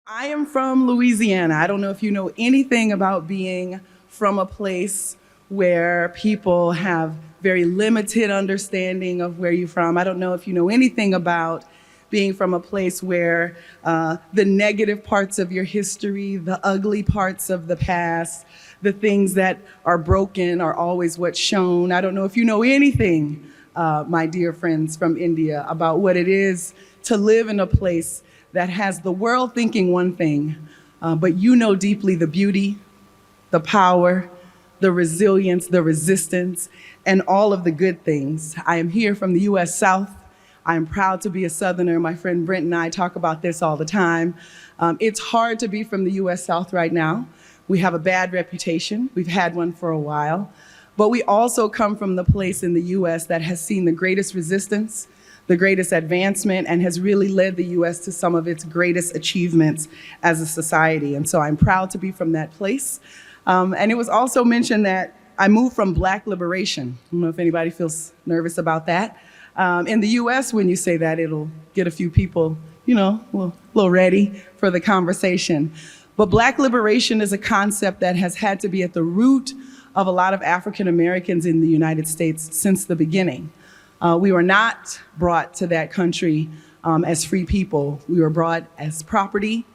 I am from Louisiana. I don't know if you know anything about being from a place where people have very limited understanding of where you're from. I don't know if you know anything about being from a place where the negative parts of your history, the ugly parts of the past, the things that are broken are always what's shown. I don't know if you know anything, my dear friends from India, about what it is to live in a place that has the world thinking one thing, but you know deeply the beauty, the power, the resilience, the resistance, and all of the good things. I am here from the US South. I am proud to be a Southerner. My friend Brent and I talk about this all the time. It's hard to be from the US South right now. We have a bad reputation. We've had one for a while. But we also come from the place in the US that has seen the greatest resistance, the greatest advancement, and has really led the US to some of its greatest achievements as a society. And so I'm proud to be from that place. And it was also mentioned that I moved from Black liberation. I don't know if anybody feels nervous about that. In the US, when you say that, it'll get a few people, a little ready for the conversation. But Black liberation is a concept that has had to be at the root of a lot of African Americans in the United States since the beginning. We were not brought to that country as free people. We were brought as property.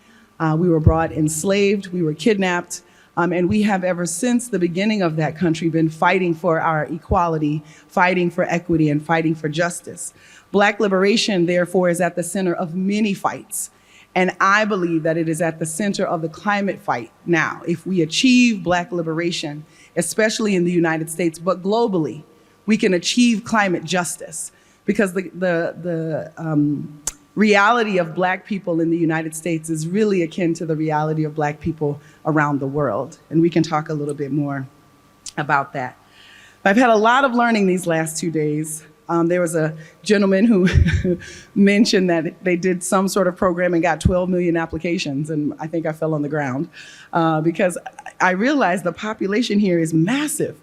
We were brought enslaved. We were kidnapped. And we have ever since the beginning of that country been fighting for our equality, fighting for equity, and fighting for justice. Black liberation, therefore, is at the center of many fights. And I believe that it is at the center of the climate fight now. If we achieve Black liberation, especially in the United States, but globally, we can achieve climate justice, because the reality of Black people in the United States is really akin to the reality of Black people around the world. And we can talk a little bit more about that. I've had a lot of learning these last 2 days. There was a gentleman who mentioned that they did some sort of program and got 12 million applications, and I think I fell on the ground because I realized the population here is massive.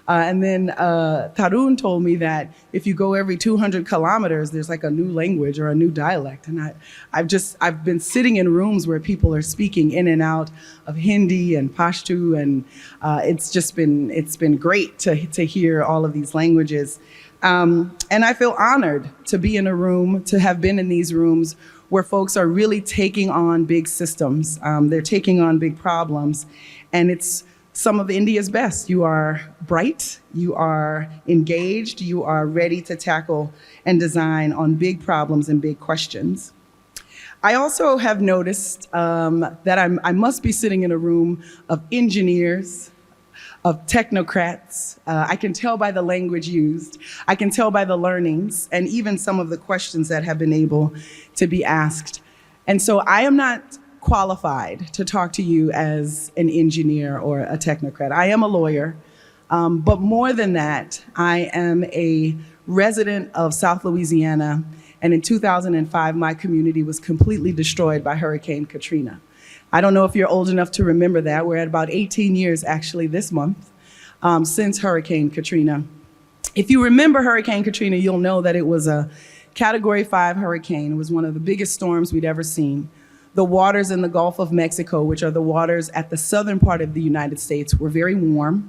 And then Tarun told me that if you go every 200 kilometers, there's like a new language or a new dialect. And I've been sitting in rooms where people are speaking in and out of Hindi and Pashto, and it's been great to hear all of these languages. And I feel honored to be in a room, to have been in these rooms where folks are really taking on big systems. They're taking on big problems, and it's some of India's best. You are bright, you are engaged, you are ready to tackle and design on big problems and big questions. I also have noticed that I must be sitting in a room of engineers, of technocrats. I can tell by the language used. I can tell by the learnings and even some of the questions that have been able to be asked. And so I am not qualified to talk to you as an engineer or a technocrat. I am a lawyer, but more than that, I am a resident of South Louisiana, and in 2005, my community was completely destroyed by Hurricane Katrina. I don't know if you're old enough to remember that. We're at about 18 years, actually, this month, since Hurricane Katrina. If you remember Hurricane Katrina, you'll know that it was a Category 5 hurricane. It was one of the biggest storms we'd ever seen. The waters in the Gulf of Mexico, which are the waters at the southern part of the United States, were very warm.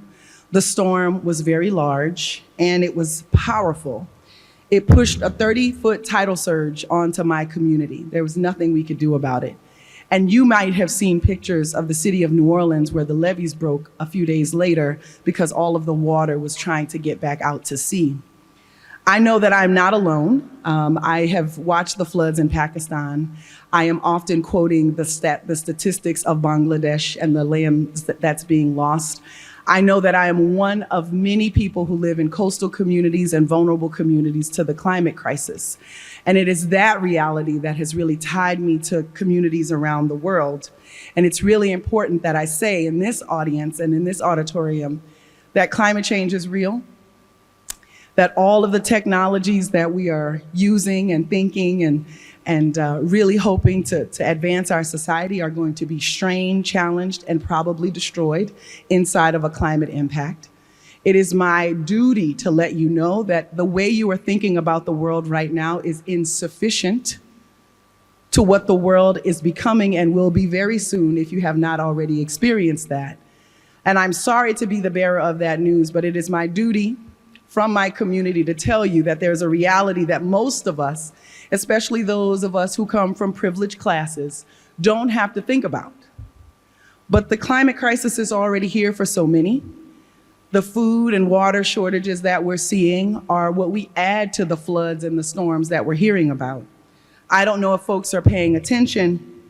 The storm was very large, and it was powerful. It pushed a 30-foot tidal surge onto my community. There was nothing we could do about it. And you might have seen pictures of the city of New Orleans where the levees broke a few days later because all of the water was trying to get back out to sea. I know that I'm not alone. I have watched the floods in Pakistan. I am often quoting the statistics of Bangladesh and the land that's being lost. I know that I am one of many people who live in coastal communities and vulnerable communities to the climate crisis. And it is that reality that has really tied me to communities around the world. And it's really important that I say in this audience and in this auditorium that climate change is real, that all of the technologies that we are using and thinking and really hoping to advance our society are going to be strained, challenged, and probably destroyed inside of a climate impact. It is my duty to let you know that the way you are thinking about the world right now is insufficient to what the world is becoming and will be very soon if you have not already experienced that. And I'm sorry to be the bearer of that news, but it is my duty from my community to tell you that there's a reality that most of us, especially those of us who come from privileged classes, don't have to think about. But the climate crisis is already here for so many. The food and water shortages that we're seeing are what we add to the floods and the storms that we're hearing about. I don't know if folks are paying attention,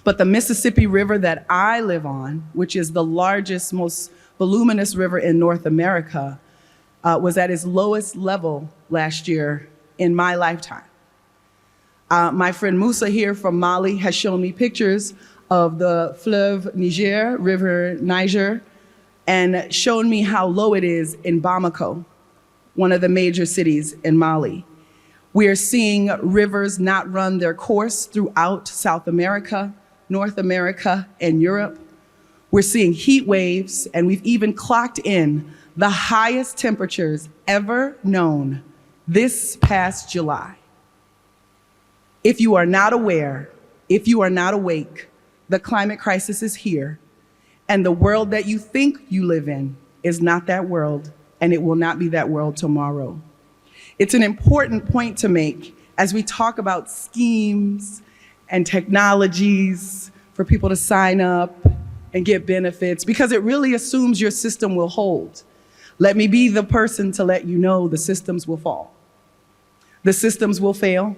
but the Mississippi River that I live on, which is the largest, most voluminous river in North America, was at its lowest level last year in my lifetime. My friend Musa here from Mali has shown me pictures of the Fleuve Niger, River Niger, and shown me how low it is in Bamako, one of the major cities in Mali. We are seeing rivers not run their course throughout South America, North America, and Europe. We're seeing heat waves, and we've even clocked in the highest temperatures ever known this past July. If you are not aware, if you are not awake, the climate crisis is here, and the world that you think you live in is not that world, and it will not be that world tomorrow. It's an important point to make as we talk about schemes and technologies for people to sign up and get benefits, because it really assumes your system will hold. Let me be the person to let you know the systems will fall. The systems will fail.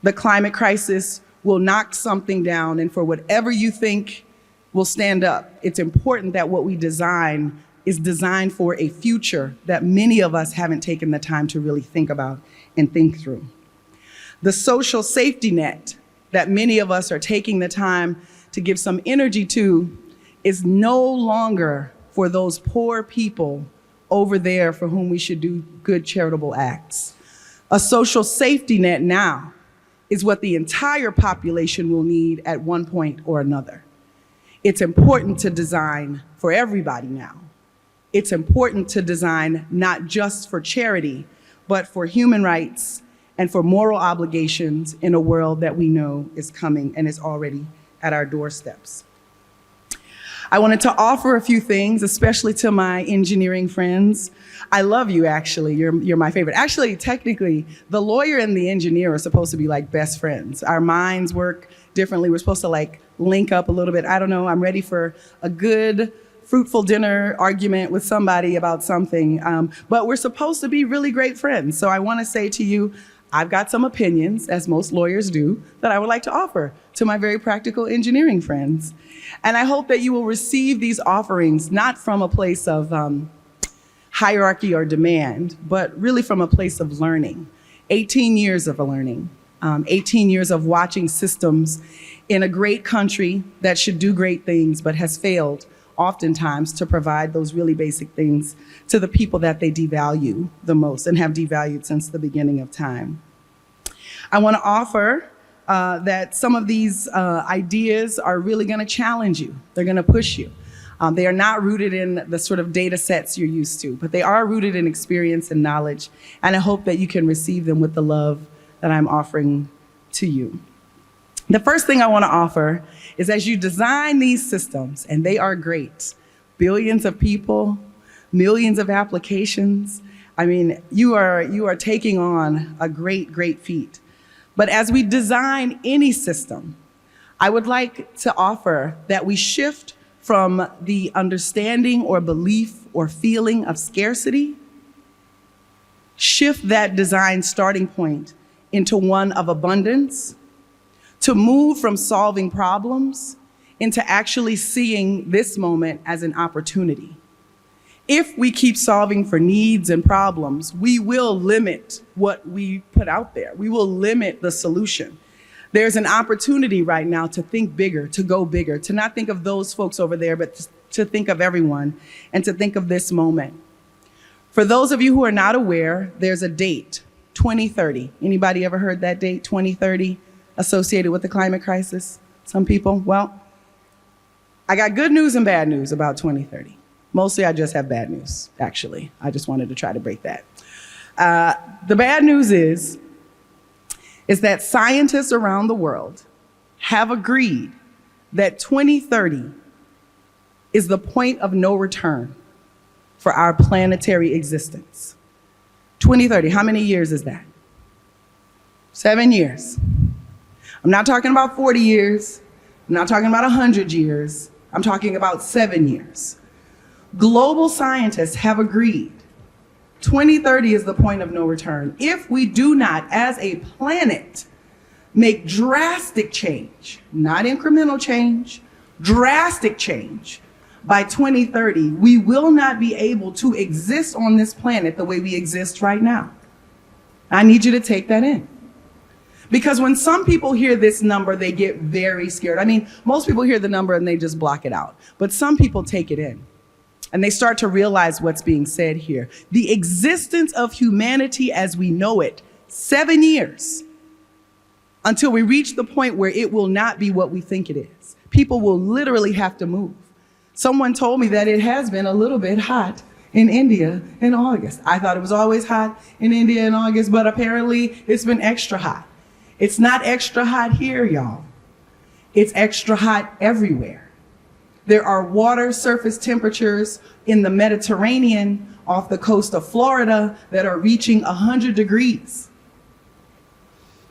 The climate crisis will knock something down, and for whatever you think will stand up, it's important that what we design is designed for a future that many of us haven't taken the time to really think about and think through. The social safety net that many of us are taking the time to give some energy to is no longer for those poor people over there for whom we should do good charitable acts. A social safety net now is what the entire population will need at one point or another. It's important to design for everybody now. It's important to design not just for charity, but for human rights and for moral obligations in a world that we know is coming and is already at our doorsteps. I wanted to offer a few things, especially to my engineering friends. I love you, actually. You're my favorite. Actually, technically, the lawyer and the engineer are supposed to be like best friends. Our minds work differently. We're supposed to like link up a little bit. I don't know. I'm ready for a good, fruitful dinner argument with somebody about something. But we're supposed to be really great friends. So I want to say to you, I've got some opinions, as most lawyers do, that I would like to offer to my very practical engineering friends. And I hope that you will receive these offerings not from a place of hierarchy or demand, but really from a place of learning. 18 years of learning, 18 years of watching systems in a great country that should do great things, but has failed oftentimes to provide those really basic things to the people that they devalue the most and have devalued since the beginning of time. I want to offer that some of these ideas are really going to challenge you. They're going to push you. They are not rooted in the sort of data sets you're used to, but they are rooted in experience and knowledge. And I hope that you can receive them with the love that I'm offering to you. The first thing I want to offer is, as you design these systems, and they are great, billions of people, millions of applications. I mean, you are taking on a great, great feat. But as we design any system, I would like to offer that we shift from the understanding or belief or feeling of scarcity, shift that design starting point into one of abundance, to move from solving problems into actually seeing this moment as an opportunity. If we keep solving for needs and problems, we will limit what we put out there. We will limit the solution. There's an opportunity right now to think bigger, to go bigger, to not think of those folks over there, but to think of everyone and to think of this moment. For those of you who are not aware, there's a date, 2030. Anybody ever heard that date, 2030, associated with the climate crisis? Some people? Well, I got good news and bad news about 2030. Mostly I just have bad news, actually. I just wanted to try to break that. The bad news is is that scientists around the world have agreed that 2030 is the point of no return for our planetary existence. 2030, how many years is that? 7 years. I'm not talking about 40 years. I'm not talking about 100 years. I'm talking about 7 years. Global scientists have agreed 2030 is the point of no return. If we do not, as a planet, make drastic change, not incremental change, drastic change, by 2030, we will not be able to exist on this planet the way we exist right now. I need you to take that in. Because when some people hear this number, they get very scared. I mean, most people hear the number and they just block it out. But some people take it in and they start to realize what's being said here. The existence of humanity as we know it, 7 years until we reach the point where it will not be what we think it is. People will literally have to move. Someone told me that it has been a little bit hot in India in August. I thought it was always hot in India in August, but apparently it's been extra hot. It's not extra hot here, y'all. It's extra hot everywhere. There are water surface temperatures in the Mediterranean off the coast of Florida that are reaching 100 degrees.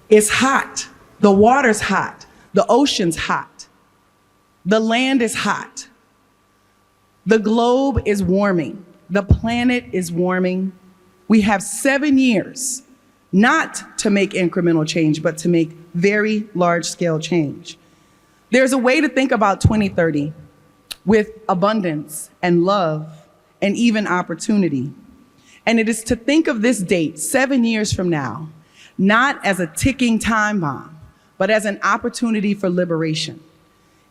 It's hot. The water's hot. The ocean's hot. The land is hot. The globe is warming. The planet is warming. We have 7 years not to make incremental change, but to make very large-scale change. There's a way to think about 2030 with abundance and love and even opportunity. And it is to think of this date, 7 years from now, not as a ticking time bomb, but as an opportunity for liberation.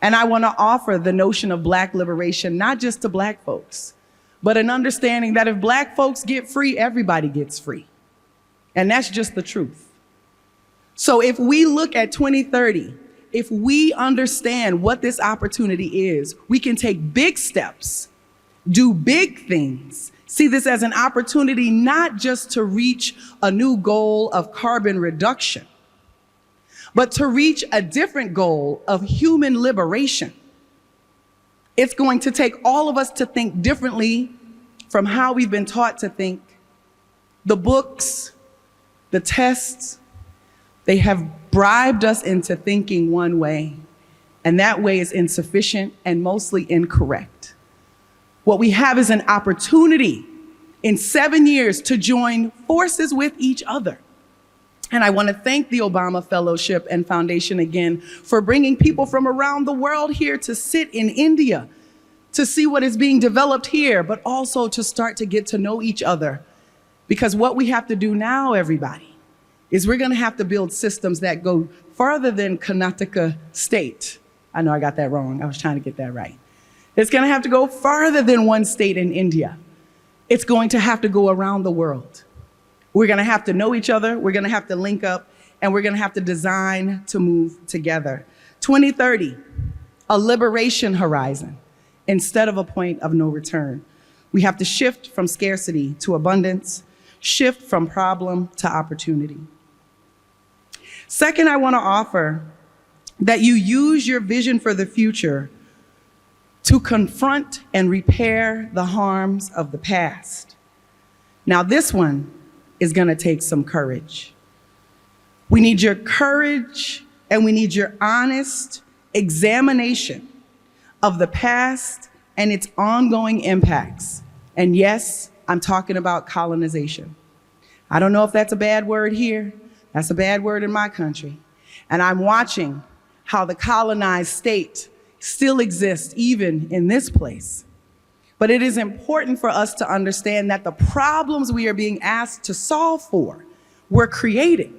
And I want to offer the notion of Black liberation, not just to Black folks, but an understanding that if Black folks get free, everybody gets free. And that's just the truth. So if we look at 2030, if we understand what this opportunity is, we can take big steps, do big things, see this as an opportunity not just to reach a new goal of carbon reduction, but to reach a different goal of human liberation. It's going to take all of us to think differently from how we've been taught to think. The books, the tests, they have bribed us into thinking one way, and that way is insufficient and mostly incorrect. What we have is an opportunity in 7 years to join forces with each other. And I want to thank the Obama Fellowship and Foundation again for bringing people from around the world here to sit in India, to see what is being developed here, but also to start to get to know each other. Because what we have to do now, everybody, is we're going to have to build systems that go farther than Karnataka state. I know I got that wrong. I was trying to get that right. It's going to have to go farther than one state in India. It's going to have to go around the world. We're going to have to know each other. We're going to have to link up, and we're going to have to design to move together. 2030, a liberation horizon instead of a point of no return. We have to shift from scarcity to abundance, shift from problem to opportunity. Second, I want to offer that you use your vision for the future to confront and repair the harms of the past. Now, this one is going to take some courage. We need your courage and we need your honest examination of the past and its ongoing impacts. And yes, I'm talking about colonization. I don't know if that's a bad word here. That's a bad word in my country. And I'm watching how the colonized state still exists even in this place. But it is important for us to understand that the problems we are being asked to solve for, we're creating.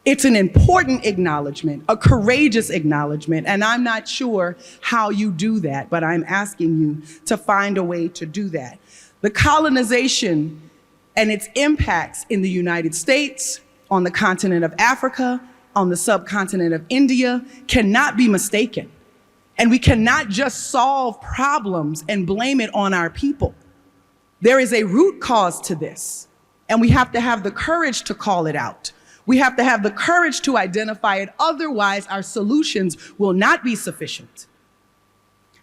It's an important acknowledgement, a courageous acknowledgement, and I'm not sure how you do that, but I'm asking you to find a way to do that. The colonization and its impacts in the United States, on the continent of Africa, on the subcontinent of India, cannot be mistaken. And we cannot just solve problems and blame it on our people. There is a root cause to this, and we have to have the courage to call it out. We have to have the courage to identify it. Otherwise, our solutions will not be sufficient.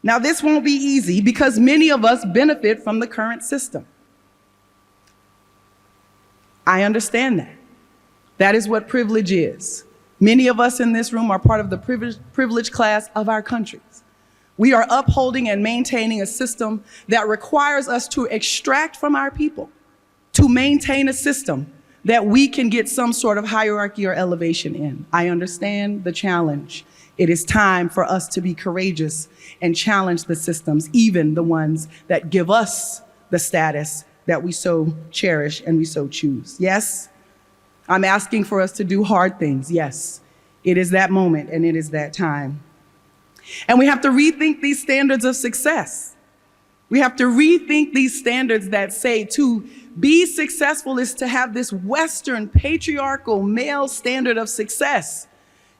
Now, this won't be easy because many of us benefit from the current system. I understand that. That is what privilege is. Many of us in this room are part of the privileged class of our countries. We are upholding and maintaining a system that requires us to extract from our people, to maintain a system that we can get some sort of hierarchy or elevation in. I understand the challenge. It is time for us to be courageous and challenge the systems, even the ones that give us the status that we so cherish and we so choose. Yes, I'm asking for us to do hard things. Yes, it is that moment and it is that time. And we have to rethink these standards of success. We have to rethink these standards that say to be successful is to have this Western patriarchal male standard of success.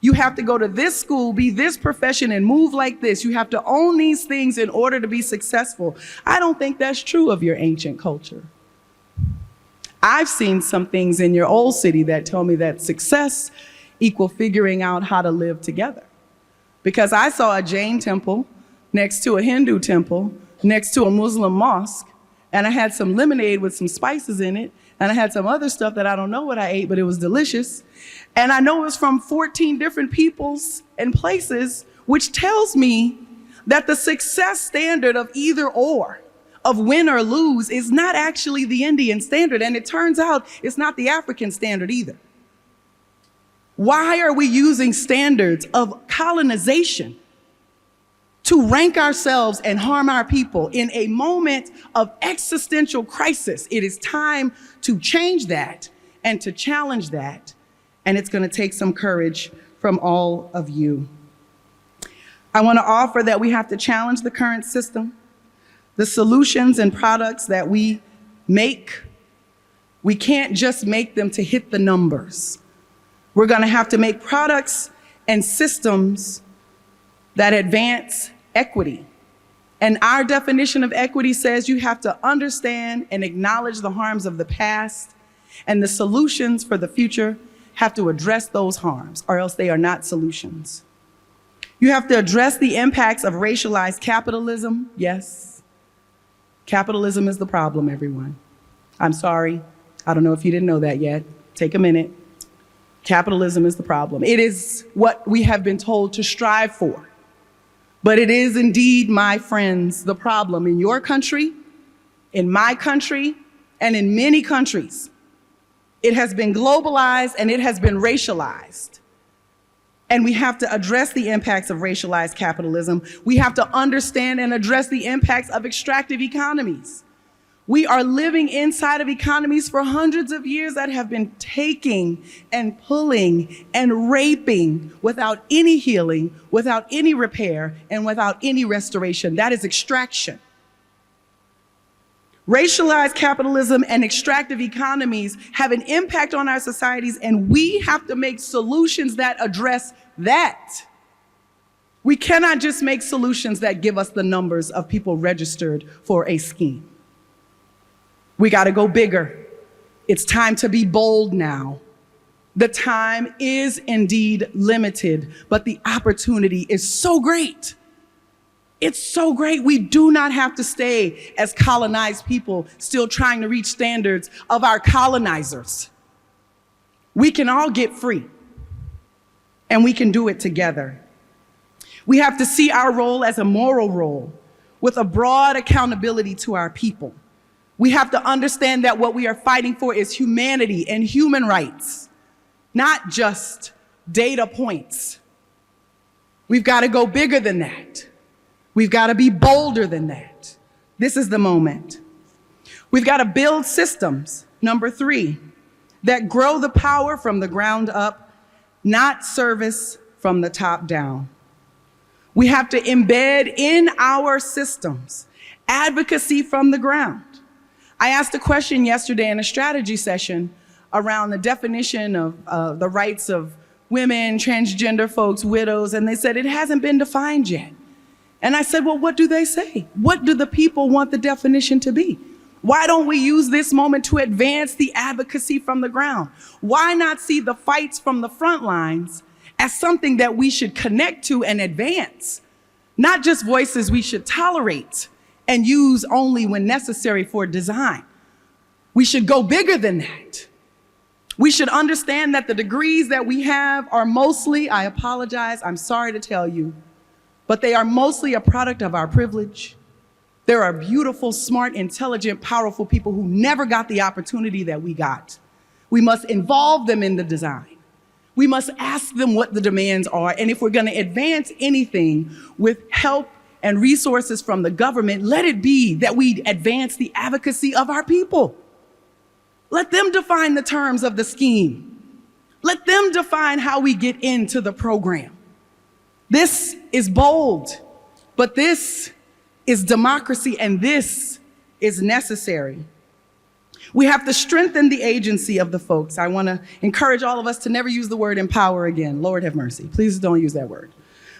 You have to go to this school, be this profession, and move like this. You have to own these things in order to be successful. I don't think that's true of your ancient culture. I've seen some things in your old city that tell me that success equal figuring out how to live together. Because I saw a Jain temple next to a Hindu temple, next to a Muslim mosque, and I had some lemonade with some spices in it, and I had some other stuff that I don't know what I ate, but it was delicious. And I know it was from 14 different peoples and places, which tells me that the success standard of either or, of win or lose, is not actually the Indian standard. And it turns out it's not the African standard either. Why are we using standards of colonization to rank ourselves and harm our people in a moment of existential crisis? It is time to change that and to challenge that. And it's going to take some courage from all of you. I want to offer that we have to challenge the current system. The solutions and products that we make, we can't just make them to hit the numbers. We're going to have to make products and systems that advance equity. And our definition of equity says you have to understand and acknowledge the harms of the past, and the solutions for the future have to address those harms, or else they are not solutions. You have to address the impacts of racialized capitalism. Yes, capitalism is the problem, everyone. I'm sorry. I don't know if you didn't know that yet. Take a minute. Capitalism is the problem. It is what we have been told to strive for. But it is indeed, my friends, the problem in your country, in my country, and in many countries. It has been globalized and it has been racialized. And we have to address the impacts of racialized capitalism. We have to understand and address the impacts of extractive economies. We are living inside of economies for hundreds of years that have been taking and pulling and raping without any healing, without any repair, and without any restoration. That is extraction. Racialized capitalism and extractive economies have an impact on our societies, and we have to make solutions that address that. We cannot just make solutions that give us the numbers of people registered for a scheme. We got to go bigger. It's time to be bold now. The time is indeed limited, but the opportunity is so great. It's so great. We do not have to stay as colonized people still trying to reach standards of our colonizers. We can all get free, and we can do it together. We have to see our role as a moral role with a broad accountability to our people. We have to understand that what we are fighting for is humanity and human rights, not just data points. We've got to go bigger than that. We've got to be bolder than that. This is the moment. We've got to build systems, number 3, that grow the power from the ground up, not service from the top down. We have to embed in our systems advocacy from the ground. I asked a question yesterday in a strategy session around the definition of the rights of women, transgender folks, widows, and they said it hasn't been defined yet. And I said, well, what do they say? What do the people want the definition to be? Why don't we use this moment to advance the advocacy from the ground? Why not see the fights from the front lines as something that we should connect to and advance? Not just voices we should tolerate and use only when necessary for design. We should go bigger than that. We should understand that the degrees that we have are mostly, I apologize, I'm sorry to tell you, but they are mostly a product of our privilege. There are beautiful, smart, intelligent, powerful people who never got the opportunity that we got. We must involve them in the design. We must ask them what the demands are. And if we're going to advance anything with help and resources from the government, let it be that we advance the advocacy of our people. Let them define the terms of the scheme. Let them define how we get into the program. This is bold, but this is democracy, and this is necessary. We have to strengthen the agency of the folks. I want to encourage all of us to never use the word empower again. Lord have mercy. Please don't use that word.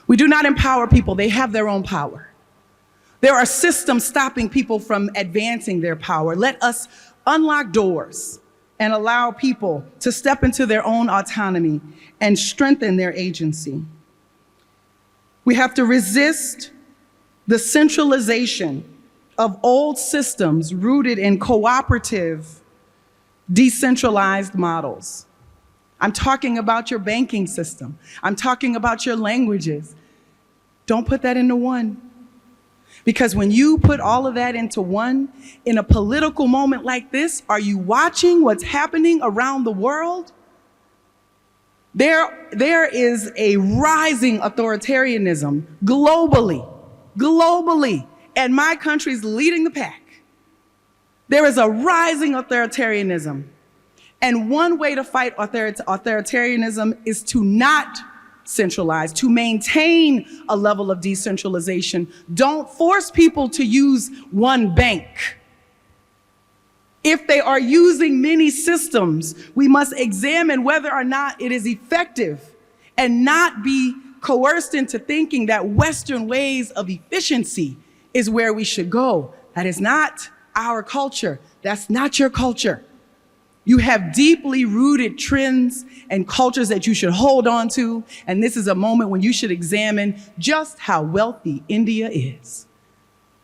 We do not empower people. They have their own power. There are systems stopping people from advancing their power. Let us unlock doors and allow people to step into their own autonomy and strengthen their agency. We have to resist the centralization of old systems rooted in cooperative, decentralized models. I'm talking about your banking system. I'm talking about your languages. Don't put that into one. Because when you put all of that into one, in a political moment like this, are you watching what's happening around the world? There is a rising authoritarianism globally, and my country's leading the pack. There is a rising authoritarianism, and one way to fight authoritarianism is to not centralize, to maintain a level of decentralization. Don't force people to use one bank. If they are using many systems, we must examine whether or not it is effective and not be coerced into thinking that Western ways of efficiency is where we should go. That is not our culture. That's not your culture. You have deeply rooted trends and cultures that you should hold on to, and this is a moment when you should examine just how wealthy India is.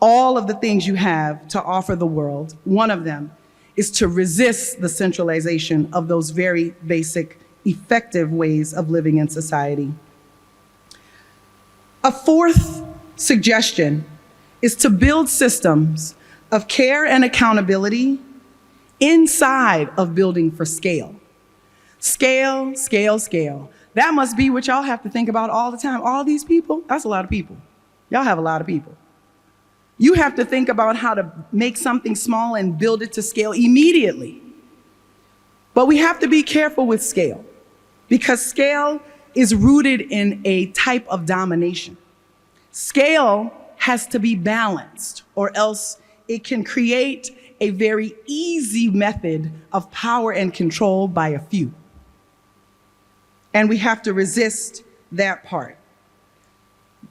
All of the things you have to offer the world, one of them is to resist the centralization of those very basic, effective ways of living in society. A fourth suggestion is to build systems of care and accountability inside of building for scale. Scale, scale, scale. That must be what y'all have to think about all the time. All these people, that's a lot of people. Y'all have a lot of people. You have to think about how to make something small and build it to scale immediately. But we have to be careful with scale, because scale is rooted in a type of domination. Scale has to be balanced, or else it can create a very easy method of power and control by a few. And we have to resist that part.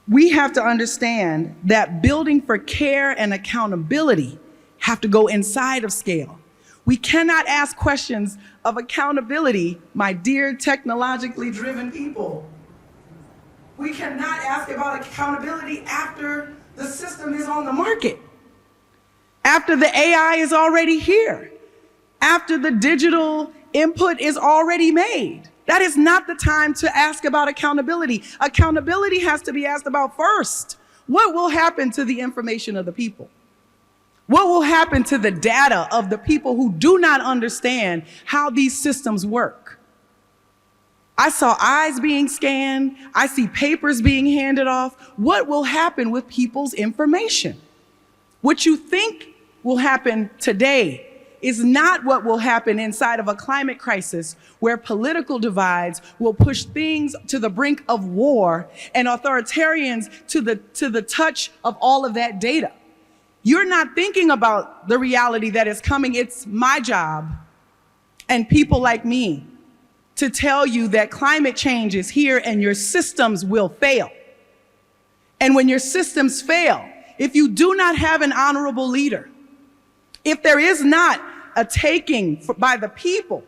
We have to understand that building for care and accountability have to go inside of scale. We cannot ask questions of accountability, my dear technologically driven people. We cannot ask about accountability after the system is on the market, after the AI is already here, after the digital input is already made. That is not the time to ask about accountability. Accountability has to be asked about first. What will happen to the information of the people? What will happen to the data of the people who do not understand how these systems work? I saw eyes being scanned. I see papers being handed off. What will happen with people's information? What you think will happen today is not what will happen inside of a climate crisis, where political divides will push things to the brink of war and authoritarians to the touch of all of that data. You're not thinking about the reality that is coming. It's my job and people like me to tell you that climate change is here and your systems will fail. And when your systems fail, if you do not have an honorable leader, If there is not a taking by the people,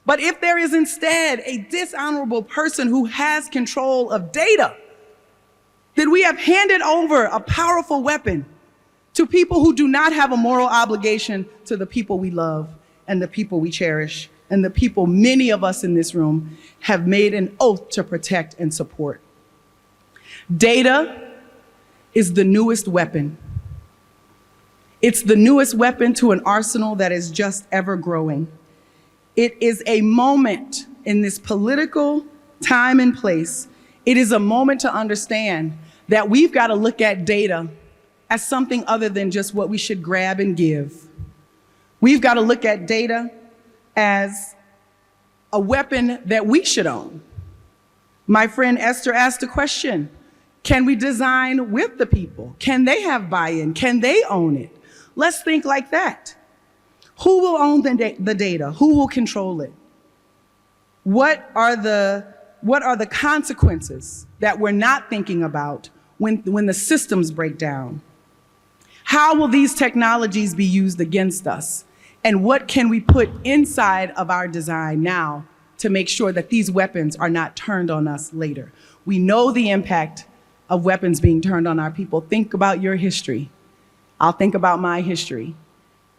but if there is instead a dishonorable person who has control of data, then we have handed over a powerful weapon to people who do not have a moral obligation to the people we love and the people we cherish and the people many of us in this room have made an oath to protect and support. Data is the newest weapon. It's the newest weapon to an arsenal that is just ever growing. It is a moment in this political time and place. It is a moment to understand that we've got to look at data as something other than just what we should grab and give. We've got to look at data as a weapon that we should own. My friend Esther asked a question: can we design with the people? Can they have buy-in? Can they own it? Let's think like that. Who will own the data? Who will control it? What are the consequences that we're not thinking about when the systems break down? How will these technologies be used against us? And what can we put inside of our design now to make sure that these weapons are not turned on us later? We know the impact of weapons being turned on our people. Think about your history. I'll think about my history.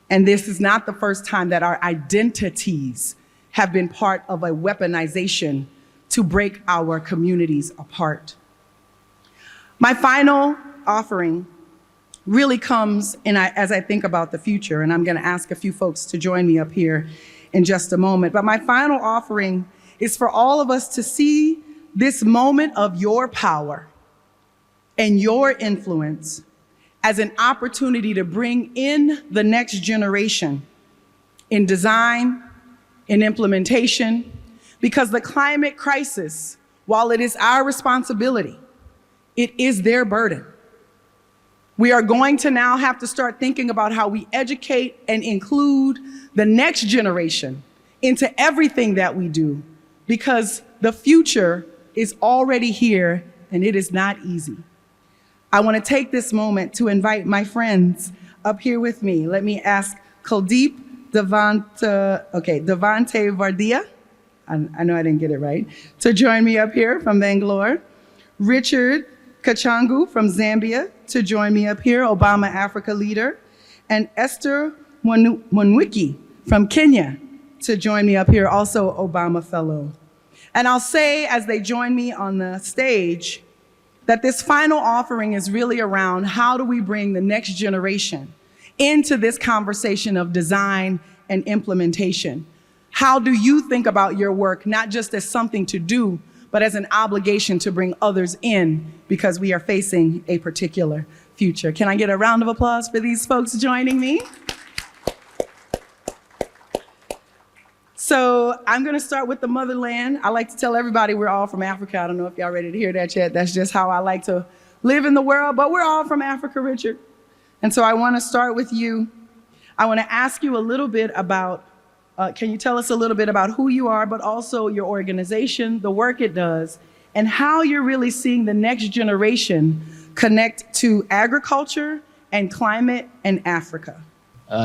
And this is not the first time that our identities have been part of a weaponization to break our communities apart. My final offering really comes as I think about the future, and I'm going to ask a few folks to join me up here in just a moment. But my final offering is for all of us to see this moment of your power and your influence as an opportunity to bring in the next generation in design, in implementation, because the climate crisis, while it is our responsibility, it is their burden. We are going to now have to start thinking about how we educate and include the next generation into everything that we do, because the future is already here and it is not easy. I want to take this moment to invite my friends up here with me. Let me ask Kuldeep Devante Vardia, I know I didn't get it right, to join me up here from Bangalore. Richard Kachangu from Zambia to join me up here, Obama Africa leader. And Esther Mwanwiki from Kenya to join me up here, also Obama fellow. And I'll say as they join me on the stage that this final offering is really around how do we bring the next generation into this conversation of design and implementation. How do you think about your work, not just as something to do, but as an obligation to bring others in because we are facing a particular future? Can I get a round of applause for these folks joining me? So I'm gonna start with the motherland. I like to tell everybody we're all from Africa. I don't know if y'all ready to hear that yet. That's just how I like to live in the world, but we're all from Africa, Richard. And so I wanna start with you. I wanna ask you a little bit about, can you tell us a little bit about who you are, but also your organization, the work it does, and how you're really seeing the next generation connect to agriculture and climate and Africa?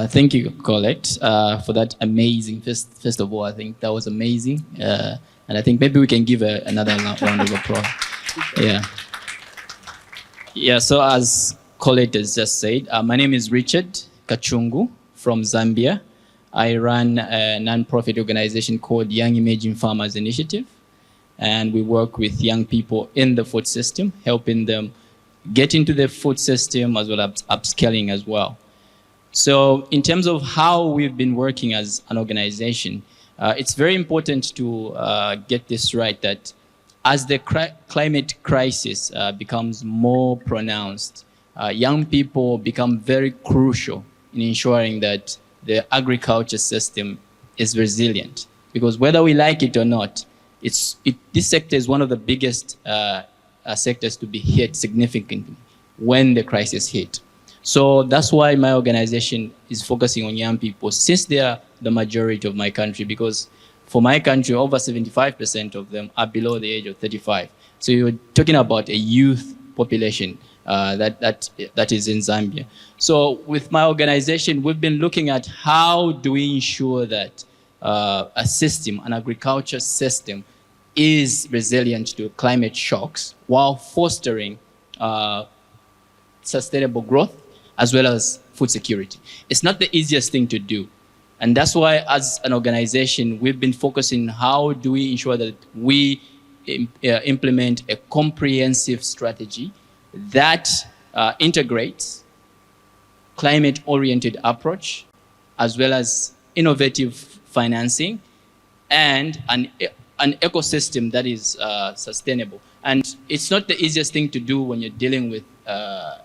Thank you, Collete, for that amazing, first of all, I think that was amazing. And I think maybe we can give another round of applause. Yeah, so as Collete has just said, my name is Richard Kachungu from Zambia. I run a non-profit organization called Young Emerging Farmers Initiative. And we work with young people in the food system, helping them get into the food system as well as upscaling as well. So in terms of how we've been working as an organization, it's very important to get this right, that as the climate crisis becomes more pronounced, young people become very crucial in ensuring that the agriculture system is resilient. Because whether we like it or not, this sector is one of the biggest sectors to be hit significantly when the crisis hit. So that's why my organization is focusing on young people, since they are the majority of my country, because for my country, over 75% of them are below the age of 35. So you're talking about a youth population that is in Zambia. So with my organization, we've been looking at how do we ensure that a system, an agriculture system, is resilient to climate shocks while fostering sustainable growth as well as food security. It's not the easiest thing to do. And that's why as an organization, we've been focusing how do we ensure that we implement a comprehensive strategy that integrates climate-oriented approach as well as innovative financing and an ecosystem that is sustainable. And it's not the easiest thing to do when you're dealing with a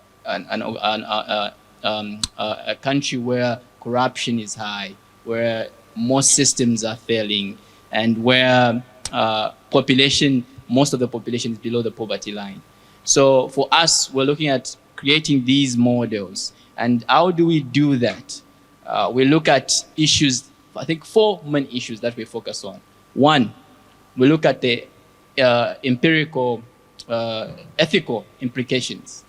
country where corruption is high, where most systems are failing, and where most of the population is below the poverty line. So for us, we're looking at creating these models. And how do we do that? We look at issues, I think 4 main issues that we focus on. One, we look at the empirical, ethical implications.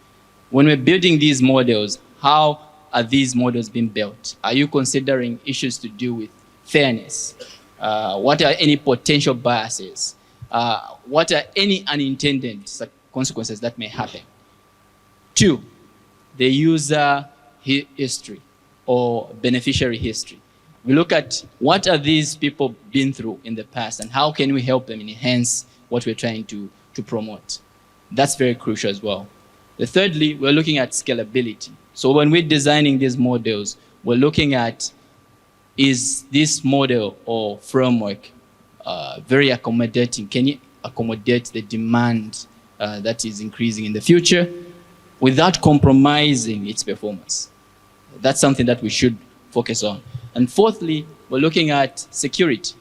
When we're building these models, how are these models being built? Are you considering issues to do with fairness? What are any potential biases? What are any unintended consequences that may happen? 2, the user history or beneficiary history. We look at what are these people been through in the past and how can we help them enhance what we're trying to promote. That's very crucial as well. Thirdly, we're looking at scalability. So when we're designing these models, we're looking at, is this model or framework very accommodating? Can it accommodate the demand that is increasing in the future without compromising its performance? That's something that we should focus on. And fourthly, we're looking at security.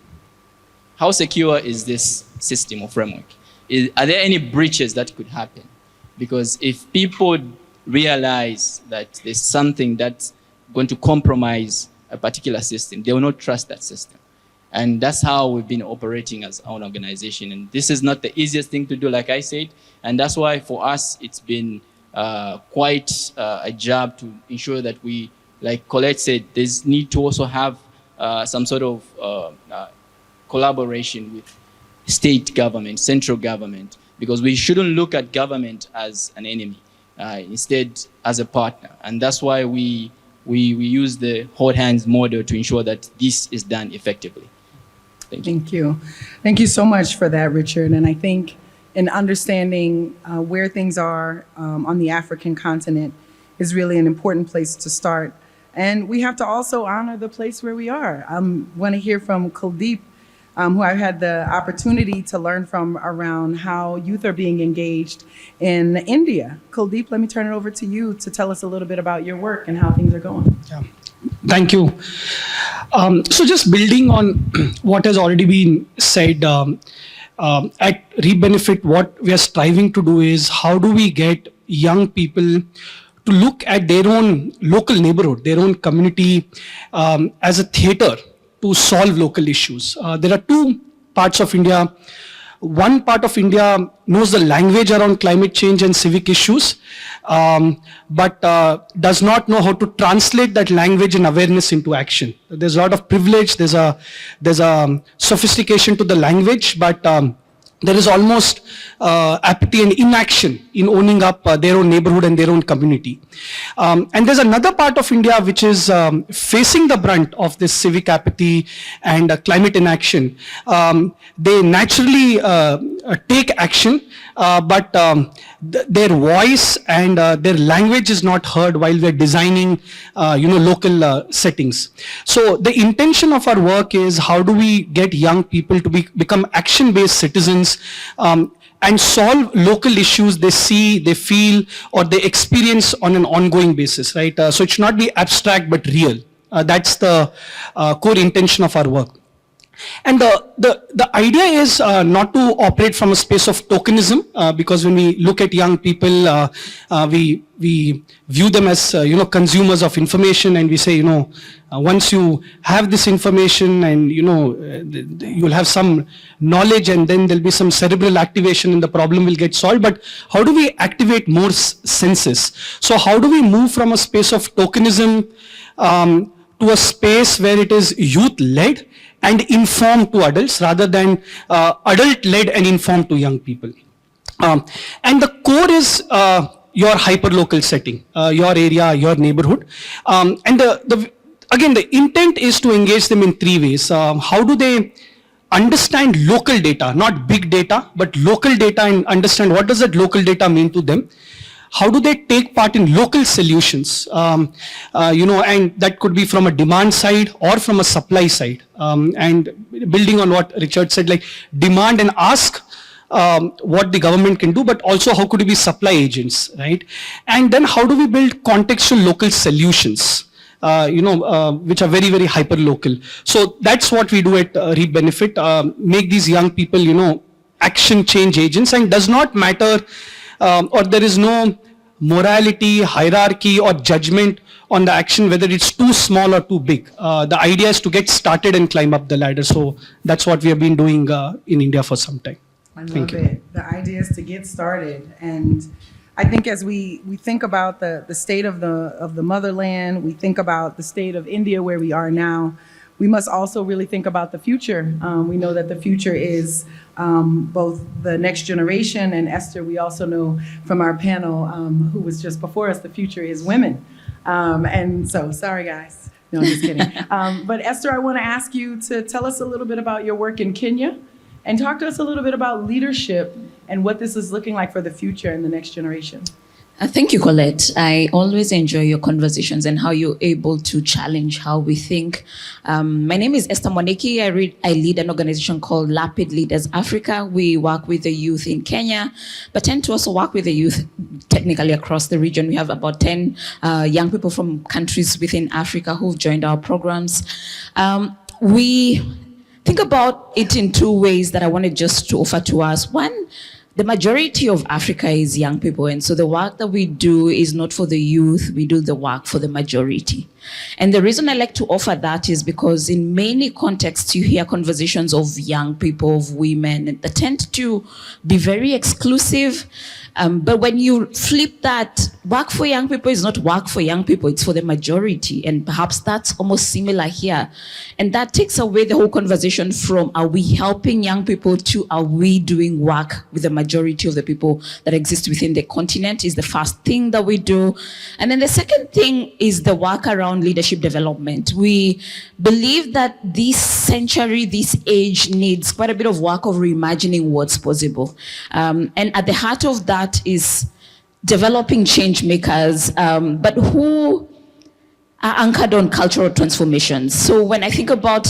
How secure is this system or framework? Are there any breaches that could happen? Because if people realize that there's something that's going to compromise a particular system, they will not trust that system. And that's how we've been operating as our organization. And this is not the easiest thing to do, like I said. And that's why for us, it's been quite a job to ensure that we, like Collete said, there's need to also have some sort of collaboration with state government, central government, because we shouldn't look at government as an enemy, instead as a partner. And that's why we use the hold hands model to ensure that this is done effectively. Thank you. Thank you. Thank you so much for that, Richard. And I think in understanding where things are on the African continent is really an important place to start. And we have to also honor the place where we are. I want to hear from Kuldeep, who I've had the opportunity to learn from around how youth are being engaged in India. Kuldeep, let me turn it over to you to tell us a little bit about your work and how things are going. Yeah. Thank you. So just building on what has already been said, at ReBenefit, what we are striving to do is how do we get young people to look at their own local neighborhood, their own community as a theater to solve local issues. There are 2 parts of India. One part of India knows the language around climate change and civic issues, but does not know how to translate that language and awareness into action. There's a lot of privilege, there's a sophistication to the language, but there is almost apathy and inaction in owning up their own neighborhood and their own community. And there's another part of India which is facing the brunt of this civic apathy and climate inaction. They naturally take action, but their voice and their language is not heard while we're designing local settings. So the intention of our work is how do we get young people to become action-based citizens and solve local issues they see, they feel, or they experience on an ongoing basis, right? So it should not be abstract but real. That's the core intention of our work. And the idea is not to operate from a space of tokenism, because when we look at young people, we view them as consumers of information, and we say once you have this information and you'll have some knowledge, and then there'll be some cerebral activation and the problem will get solved. But how do we activate more senses? So how do we move from a space of tokenism to a space where it is youth-led and informed to adults, rather than adult-led and informed to young people? And the core is your hyper-local setting, your area, your neighborhood. And again, the intent is to engage them in three ways. How do they understand local data, not big data, but local data, and understand what does that local data mean to them? How do they take part in local solutions? And that could be from a demand side or from a supply side. And building on what Richard said, like demand and ask what the government can do, but also how could we be supply agents, right? And then how do we build contextual local solutions, which are very, very hyper local. So that's what we do at Reap Benefit, make these young people, action change agents, and does not matter, or there is no morality, hierarchy, or judgment on the action, whether it's too small or too big. The idea is to get started and climb up the ladder. So that's what we have been doing in India for some time. I love it. The idea is to get started. And I think as we think about the state of the motherland, we think about the state of India where we are now, we must also really think about the future. We know that the future is both the next generation, and Esther, we also know from our panel who was just before us, the future is women. And so, sorry guys, no, I'm just kidding. But Esther, I want to ask you to tell us a little bit about your work in Kenya, and talk to us a little bit about leadership and what this is looking like for the future and the next generation. Thank you, Collete. I always enjoy your conversations and how you're able to challenge how we think. My name is Esther Mwaniki. I lead an organization called Rapid Leaders Africa. We work with the youth in Kenya, but tend to also work with the youth technically across the region. We have about 10 young people from countries within Africa who've joined our programs. We think about it in two ways that I wanted just to offer to us. One, the majority of Africa is young people, and so the work that we do is not for the youth, we do the work for the majority. And the reason I like to offer that is because in many contexts you hear conversations of young people, of women, that tend to be very exclusive. But when you flip that, work for young people is not work for young people, it's for the majority. And perhaps that's almost similar here. And that takes away the whole conversation from are we helping young people to are we doing work with the majority of the people that exist within the continent is the first thing that we do. And then the second thing is the work around leadership development. We believe that this century, this age needs quite a bit of work of reimagining what's possible. And at the heart of that is developing change makers, but who are anchored on cultural transformations. So when I think about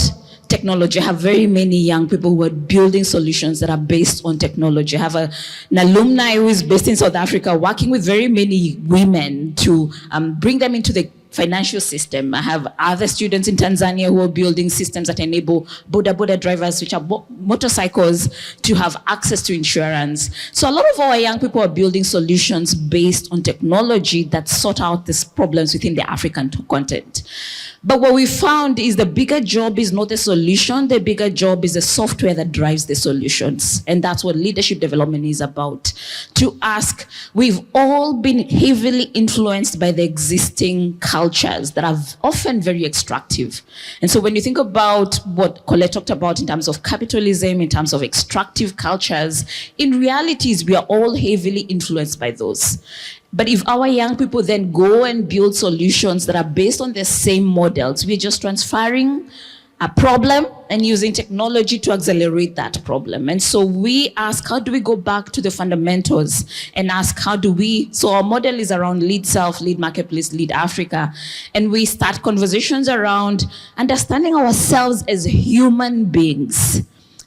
technology, I have very many young people who are building solutions that are based on technology. I have an alumni who is based in South Africa working with very many women to bring them into the financial system. I have other students in Tanzania who are building systems that enable boda drivers, which are motorcycles, to have access to insurance. So a lot of our young people are building solutions based on technology that sort out these problems within the African content. But what we found is the bigger job is not the solution, the bigger job is the software that drives the solutions. And that's what leadership development is about. To ask, we've all been heavily influenced by the existing cultures that are often very extractive. And so when you think about what Collete talked about in terms of capitalism, in terms of extractive cultures, in realities, we are all heavily influenced by those. But if our young people then go and build solutions that are based on the same models, we're just transferring a problem and using technology to accelerate that problem. And so we ask, how do we go back to the fundamentals and ask, how do we, so our model is around lead self, lead marketplace, lead Africa. And we start conversations around understanding ourselves as human beings.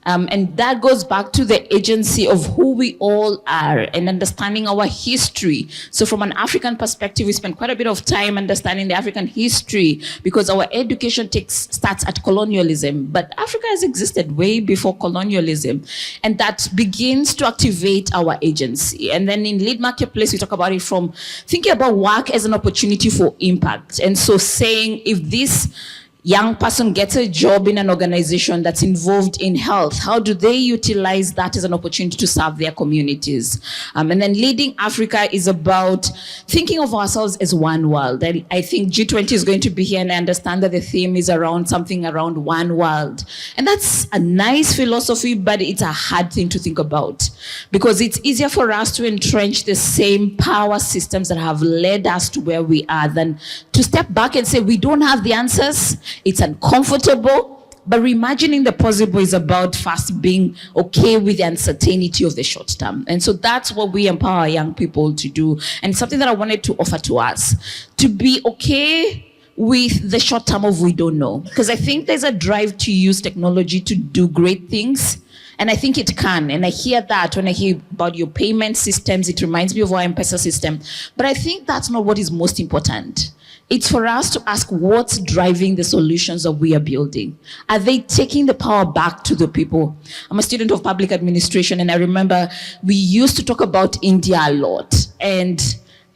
And that goes back to the agency of who we all are and understanding our history. So from an African perspective, we spend quite a bit of time understanding the African history because our education starts at colonialism. But Africa has existed way before colonialism. And that begins to activate our agency. And then in Lead Marketplace, we talk about it from thinking about work as an opportunity for impact. And so saying if this young person gets a job in an organization that's involved in health, how do they utilize that as an opportunity to serve their communities? And then Leading Africa is about thinking of ourselves as one world. I think G20 is going to be here, and I understand that the theme is around something around one world. And that's a nice philosophy, but it's a hard thing to think about because it's easier for us to entrench the same power systems that have led us to where we are than to step back and say, we don't have the answers. It's uncomfortable, but reimagining the possible is about first being okay with the uncertainty of the short term. And so that's what we empower young people to do. And it's something that I wanted to offer to us, to be okay with the short term of we don't know. Because I think there's a drive to use technology to do great things. And I think it can. And I hear that when I hear about your payment systems, it reminds me of our M-Pesa system. But I think that's not what is most important. It's for us to ask what's driving the solutions that we are building. Are they taking the power back to the people? I'm a student of public administration, and I remember we used to talk about India a lot and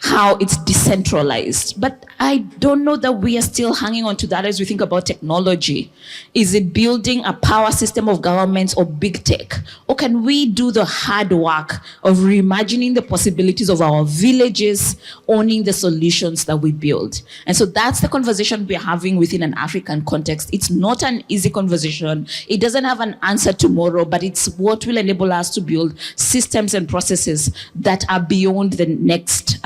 how it's decentralized. But I don't know that we are still hanging on to that as we think about technology. Is it building a power system of governments or big tech? Or can we do the hard work of reimagining the possibilities of our villages, owning the solutions that we build? And so that's the conversation we're having within an African context. It's not an easy conversation. It doesn't have an answer tomorrow, but it's what will enable us to build systems and processes that are beyond the next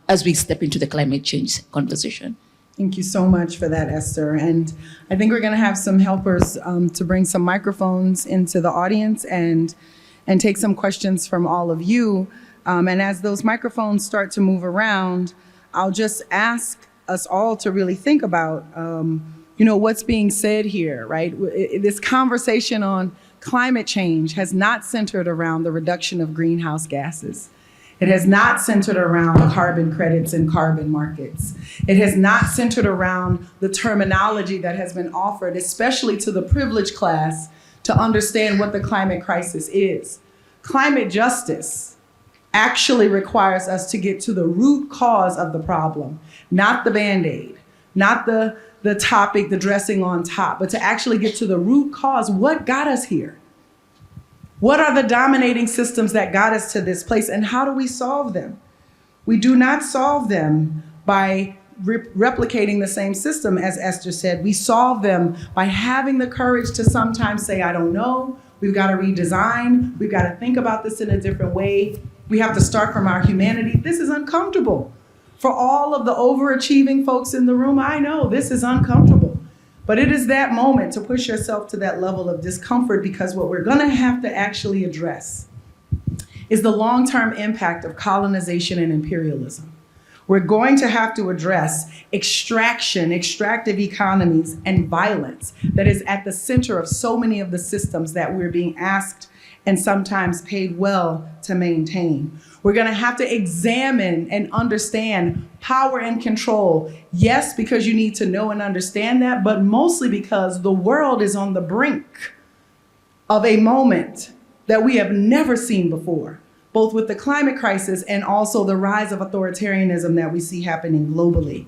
as we step into the climate change conversation. Thank you so much for that, Esther. And I think we're going to have some helpers to bring some microphones into the audience and take some questions from all of you. And as those microphones start to move around, I'll just ask us all to really think about, what's being said here, right? This conversation on climate change has not centered around the reduction of greenhouse gases. It has not centered around carbon credits and carbon markets. It has not centered around the terminology that has been offered, especially to the privileged class, to understand what the climate crisis is. Climate justice actually requires us to get to the root cause of the problem, not the Band-Aid, not the topic, the dressing on top, but to actually get to the root cause. What got us here? What are the dominating systems that got us to this place, and how do we solve them? We do not solve them by replicating the same system, as Esther said. We solve them by having the courage to sometimes say, I don't know. We've got to redesign. We've got to think about this in a different way. We have to start from our humanity. This is uncomfortable. For all of the overachieving folks in the room, I know this is uncomfortable. But it is that moment to push yourself to that level of discomfort, because what we're going to have to actually address is the long-term impact of colonization and imperialism. We're going to have to address extraction, extractive economies, and violence that is at the center of so many of the systems that we're being asked and sometimes paid well to maintain. We're going to have to examine and understand power and control. Yes, because you need to know and understand that, but mostly because the world is on the brink of a moment that we have never seen before, both with the climate crisis and also the rise of authoritarianism that we see happening globally.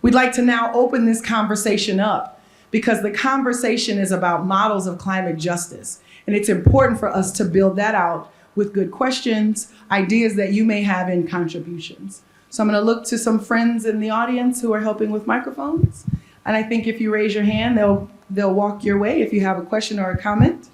We'd like to now open this conversation up because the conversation is about models of climate justice. And it's important for us to build that out with good questions, ideas that you may have, and contributions. So I'm going to look to some friends in the audience who are helping with microphones. And I think if you raise your hand, they'll walk your way if you have a question or a comment.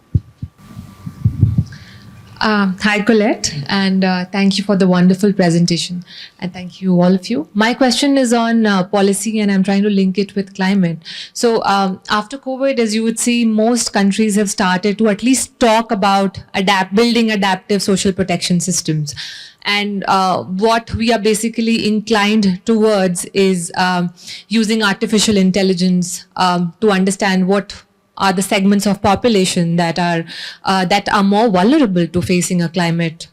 Hi, Collete, and thank you for the wonderful presentation. And thank you, all of you. My question is on policy, and I'm trying to link it with climate. So after COVID, as you would see, most countries have started to at least talk about building adaptive social protection systems. And what we are basically inclined towards is using artificial intelligence to understand what are the segments of population that are more vulnerable to facing a climate.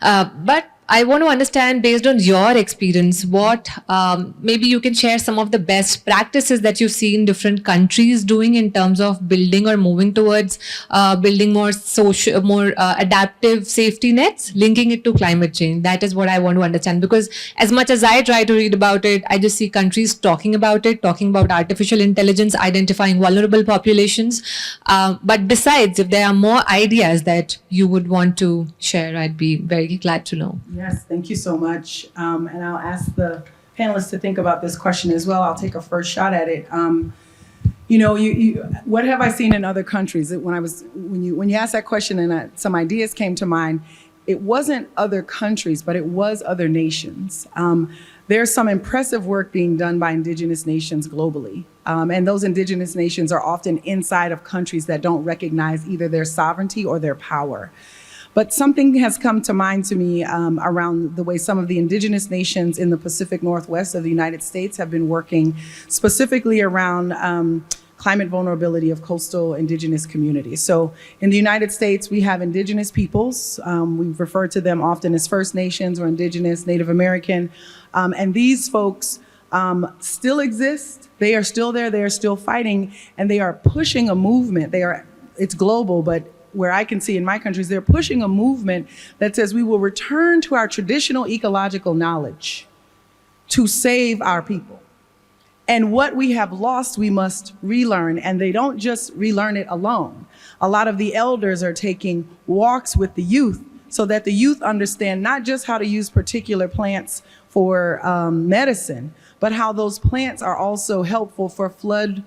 But I want to understand, based on your experience, what maybe you can share some of the best practices that you've seen different countries doing in terms of building or moving towards building more social, more adaptive safety nets, linking it to climate change. That is what I want to understand, because as much as I try to read about it, I just see countries talking about it, talking about artificial intelligence, identifying vulnerable populations. But besides, if there are more ideas that you would want to share, I'd be very glad to know. Yes, thank you so much. And I'll ask the panelists to think about this question as well. I'll take a first shot at it. What have I seen in other countries? When you asked that question and some ideas came to mind, it wasn't other countries, but it was other nations. There's some impressive work being done by indigenous nations globally. And those indigenous nations are often inside of countries that don't recognize either their sovereignty or their power. But something has come to mind to me around the way some of the indigenous nations in the Pacific Northwest of the United States have been working specifically around climate vulnerability of coastal indigenous communities. So in the United States, we have indigenous peoples. We refer to them often as First Nations or indigenous, Native American. And these folks still exist. They are still there. They are still fighting. And they are pushing a movement. It's global, but where I can see in my countries, they're pushing a movement that says we will return to our traditional ecological knowledge to save our people. And what we have lost, we must relearn. And they don't just relearn it alone. A lot of the elders are taking walks with the youth so that the youth understand not just how to use particular plants for medicine, but how those plants are also helpful for flood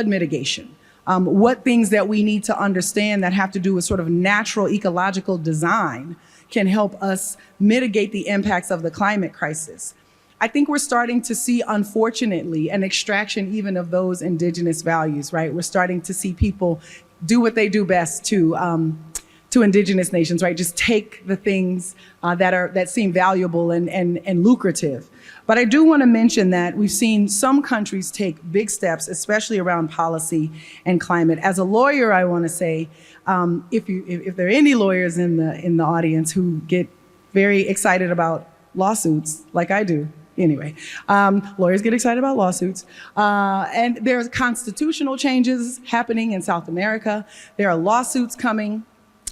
mitigation. What things that we need to understand that have to do with sort of natural ecological design can help us mitigate the impacts of the climate crisis. I think we're starting to see, unfortunately, an extraction even of those indigenous values, right? We're starting to see people do what they do best to indigenous nations, right? Just take the things that seem valuable and lucrative. But I do want to mention that we've seen some countries take big steps, especially around policy and climate. As a lawyer, I want to say, if there are any lawyers in the audience who get very excited about lawsuits, like I do, anyway, lawyers get excited about lawsuits. And there's constitutional changes happening in South America. There are lawsuits coming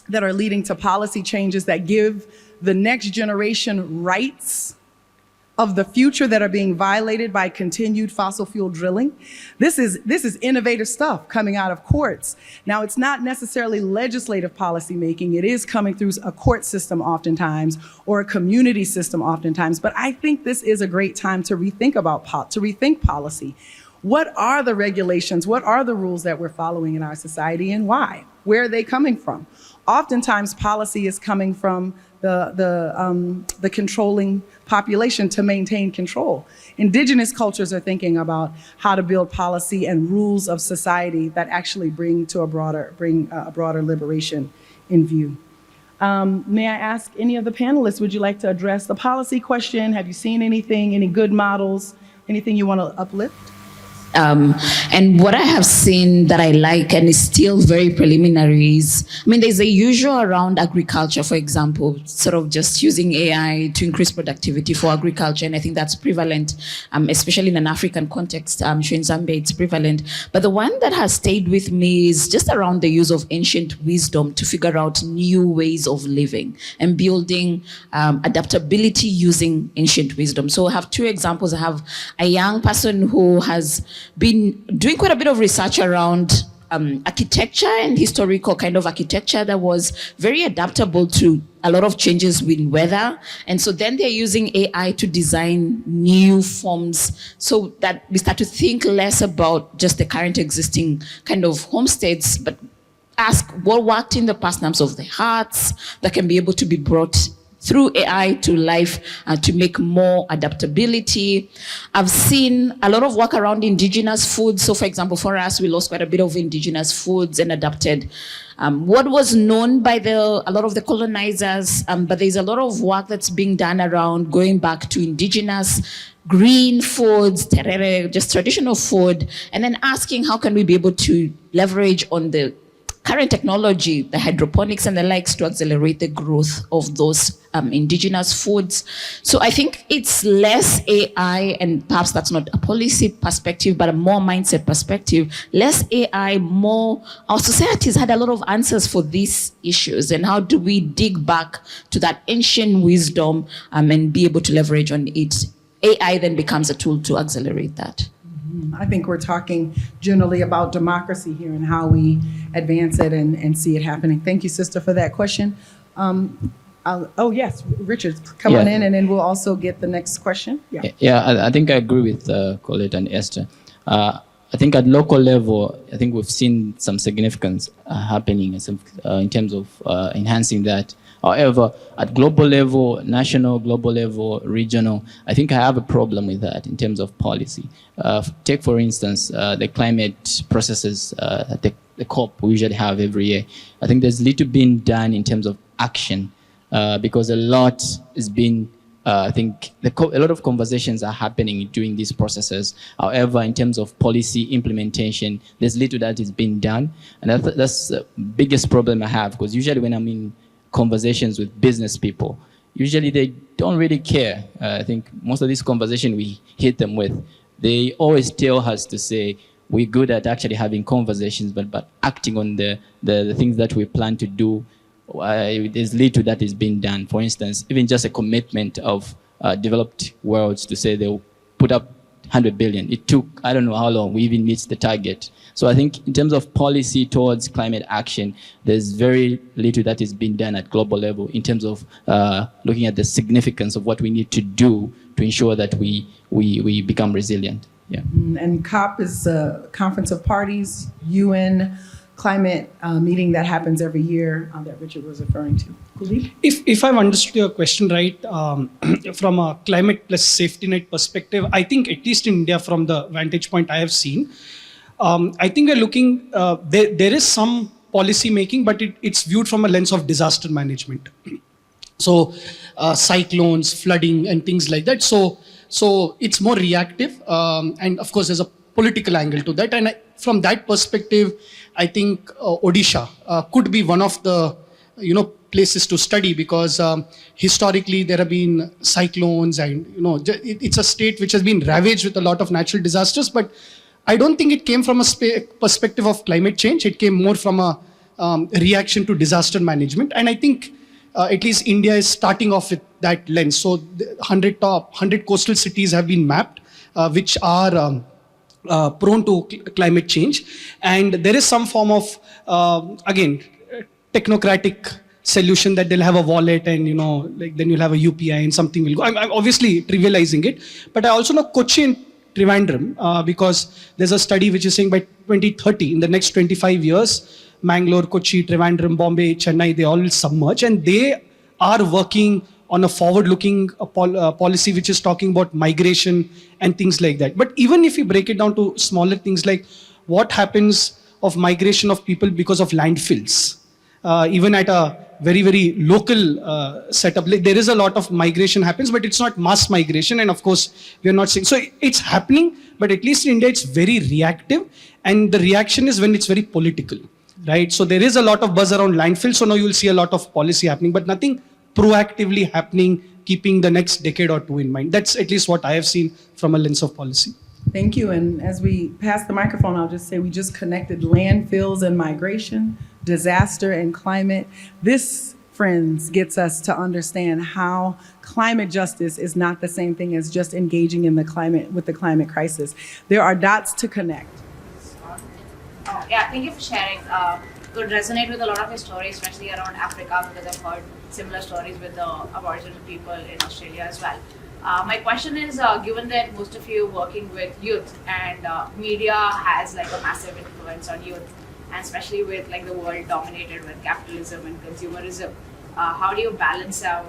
that are leading to policy changes that give the next generation rights of the future that are being violated by continued fossil fuel drilling. This is innovative stuff coming out of courts. Now, it's not necessarily legislative policy making. It is coming through a court system oftentimes or a community system oftentimes. But I think this is a great time to rethink policy. What are the regulations? What are the rules that we're following in our society, and why? Where are they coming from? Oftentimes, policy is coming from the controlling population to maintain control. Indigenous cultures are thinking about how to build policy and rules of society that actually bring a broader liberation in view. May I ask any of the panelists, would you like to address the policy question? Have you seen anything, any good models, anything you want to uplift? And what I have seen that I like, and is still very preliminary, is, there's a usual around agriculture, for example, sort of just using AI to increase productivity for agriculture. And I think that's prevalent, especially in an African context. I'm sure in Zambia it's prevalent. But the one that has stayed with me is just around the use of ancient wisdom to figure out new ways of living and building adaptability using ancient wisdom. So I have two examples. I have a young person who has been doing quite a bit of research around architecture and historical kind of architecture that was very adaptable to a lot of changes in weather. And so then they're using AI to design new forms so that we start to think less about just the current existing kind of homesteads, but ask what worked in the past in terms of the hearts that can be able to be brought through AI to life to make more adaptability. I've seen a lot of work around indigenous foods. So for example, for us, we lost quite a bit of indigenous foods and adapted what was known by a lot of the colonizers, but there's a lot of work that's being done around going back to indigenous green foods, terere, just traditional food, and then asking how can we be able to leverage on the current technology, the hydroponics and the likes, to accelerate the growth of those indigenous foods. So I think it's less AI, and perhaps that's not a policy perspective, but a more mindset perspective. Less AI, more our societies had a lot of answers for these issues, and how do we dig back to that ancient wisdom and be able to leverage on it? AI then becomes a tool to accelerate that. I think we're talking generally about democracy here and how we advance it and see it happening. Thank you, sister, for that question. Oh, yes, Richard, come on in, and then we'll also get the next question. I think I agree with Collete and Esther. I think at local level, I think we've seen some significance happening in terms of enhancing that. However, at global level, national, global level, regional, I think I have a problem with that in terms of policy. Take, for instance, the climate processes, the COP we usually have every year. I think there's little being done in terms of action because a lot is being I think a lot of conversations are happening during these processes. However, in terms of policy implementation, there's little that is being done. And that's the biggest problem I have, because usually when I'm in conversations with business people, usually they don't really care. I think most of these conversations we hit them with, they always tell us to say, we're good at actually having conversations, but acting on the things that we plan to do, there's little that is being done. For instance, even just a commitment of developed worlds to say they'll put up 100 billion. It took, I don't know how long we even meet the target. So I think in terms of policy towards climate action, there's very little that is being done at global level in terms of looking at the significance of what we need to do to ensure that we become resilient. Yeah. And COP is a conference of parties, UN climate meeting that happens every year that Richard was referring to. Collete? If I've understood your question right, from a climate plus safety net perspective, I think at least in India, from the vantage point I have seen, I think we're looking, there is some policy making, but it's viewed from a lens of disaster management. So cyclones, flooding and things like that. So it's more reactive. And of course, there's a political angle to that. And from that perspective, I think Odisha could be one of the places to study, because historically there have been cyclones, and it's a state which has been ravaged with a lot of natural disasters. But I don't think it came from a perspective of climate change. It came more from a reaction to disaster management. And I think at least India is starting off with that lens. So the 100 coastal cities have been mapped, which are prone to climate change. And there is some form of, again, technocratic solution that they'll have a wallet and, then you'll have a UPI and something will go. I'm obviously trivializing it, but I also know Kochi and Trivandrum, because there's a study which is saying by 2030, in the next 25 years, Mangalore, Kochi, Trivandrum, Bombay, Chennai, they all will submerge, and they are working on a forward-looking policy which is talking about migration and things like that. But even if you break it down to smaller things like what happens of migration of people because of landfills, even at a very, very local setup, there is a lot of migration happens, but it's not mass migration. And of course, we are not seeing, so it's happening, but at least in India, it's very reactive. And the reaction is when it's very political, right? So there is a lot of buzz around landfill. So now you'll see a lot of policy happening, but nothing proactively happening, keeping the next decade or two in mind. That's at least what I have seen from a lens of policy. Thank you. And as we pass the microphone, I'll just say we just connected landfills and migration, disaster and climate. This, friends, gets us to understand how climate justice is not the same thing as just engaging in the climate crisis. There are dots to connect. Thank you for sharing. Could resonate with a lot of your stories, especially around Africa, because I've heard similar stories with the Aboriginal people in Australia as well. My question is, given that most of you are working with youth, and media has like a massive influence on youth, and especially with like the world dominated with capitalism and consumerism, how do you balance out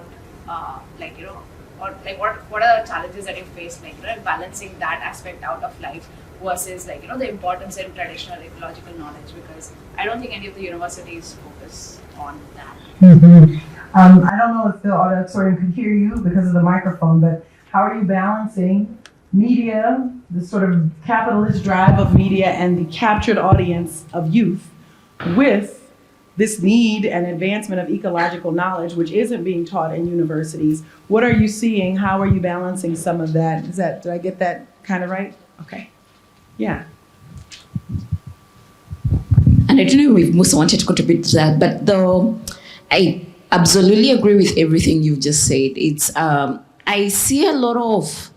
or like what are the challenges that you face, like balancing that aspect out of life versus the importance in traditional ecological knowledge, because I don't think any of the universities focus on that. I don't know if the auditorium could hear you because of the microphone, but how are you balancing media, the sort of capitalist drive of media and the captured audience of youth with this need and advancement of ecological knowledge, which isn't being taught in universities? What are you seeing? How are you balancing some of that? Did I get that kind of right? Okay. Yeah. And I don't know if Musa wanted to contribute to that, but though I absolutely agree with everything you've just said. It's I see a lot of,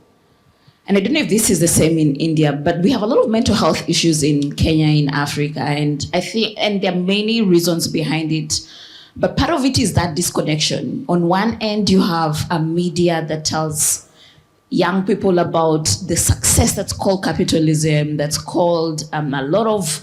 and I don't know if this is the same in India, but we have a lot of mental health issues in Kenya, in Africa, and I think, and there are many reasons behind it. But part of it is that disconnection. On one end, you have a media that tells young people about the success that's called capitalism, that's called a lot of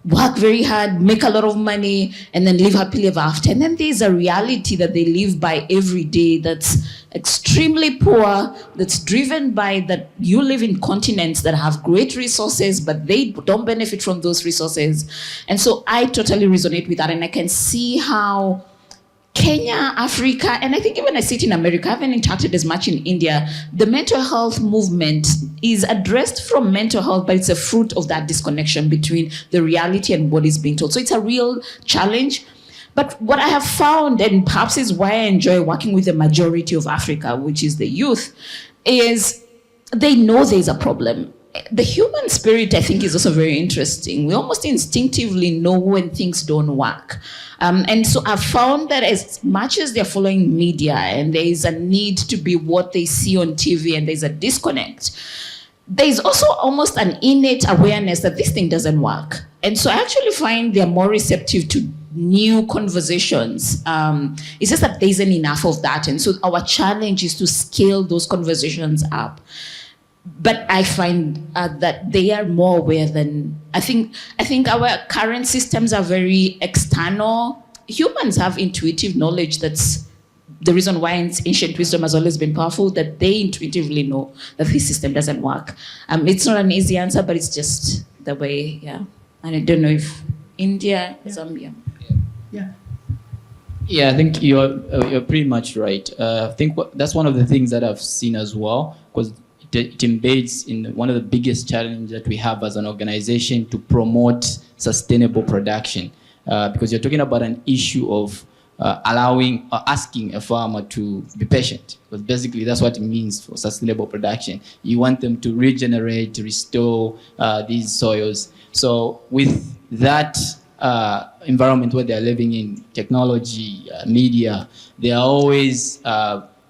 work very hard, make a lot of money, and then live happily ever after. And then there's a reality that they live by every day that's extremely poor, that's driven by that you live in continents that have great resources, but they don't benefit from those resources. And so I totally resonate with that. And I can see how Kenya, Africa, and I think even I see it in America, I haven't interacted as much in India. The mental health movement is addressed from mental health, but it's a fruit of that disconnection between the reality and what is being told. So it's a real challenge. But what I have found, and perhaps is why I enjoy working with the majority of Africa, which is the youth, is they know there's a problem. The human spirit, I think, is also very interesting. We almost instinctively know when things don't work. And so I've found that as much as they're following media and there is a need to be what they see on TV and there's a disconnect, there's also almost an innate awareness that this thing doesn't work. And so I actually find they're more receptive to new conversations. It's just that there isn't enough of that. And so our challenge is to scale those conversations up. But I find that they are more aware than, I think our current systems are very external. Humans have intuitive knowledge. That's the reason why ancient wisdom has always been powerful, that they intuitively know that this system doesn't work. It's not an easy answer, but it's just the way, yeah. And I don't know if India, Zambia. Yeah. Yeah, I think you're pretty much right. I think that's one of the things that I've seen as well, because it embeds in one of the biggest challenges that we have as an organization to promote sustainable production. Because you're talking about an issue of asking a farmer to be patient, because basically that's what it means for sustainable production. You want them to regenerate, restore these soils. So with that environment where they're living in, technology, media, there are always